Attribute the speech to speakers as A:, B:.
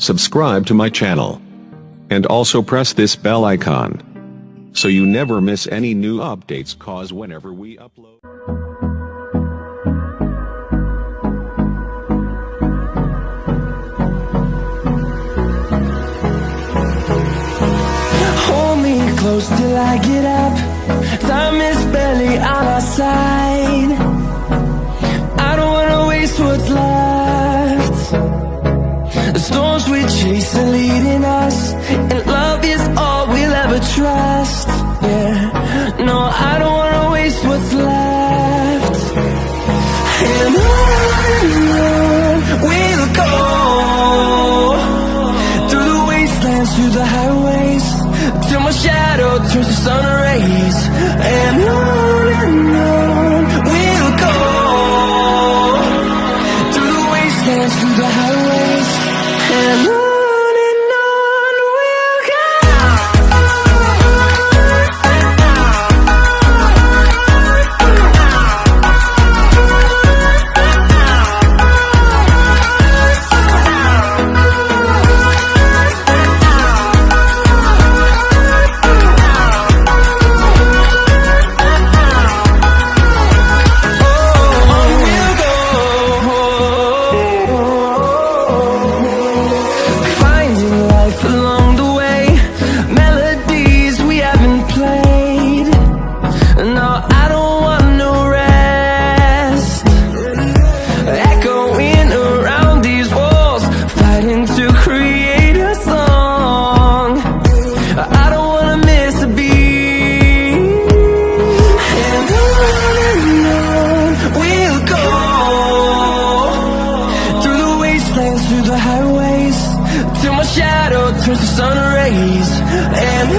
A: subscribe to my channel, and also press this bell icon, so you never miss any new updates, cause whenever we upload.
B: Hold me close till I get up. Time is barely on our side. I don't wanna waste what's left. The storms we chase are leading us, and love is all we'll ever trust. Yeah, no, I don't wanna waste what's left. And on we'll go, through the wastelands, through the highways, till my shadow turns to sun rays. And on we'll go, through the wastelands, through the highways, and on we'll go. Through the highways, till my shadow turns to sun rays. And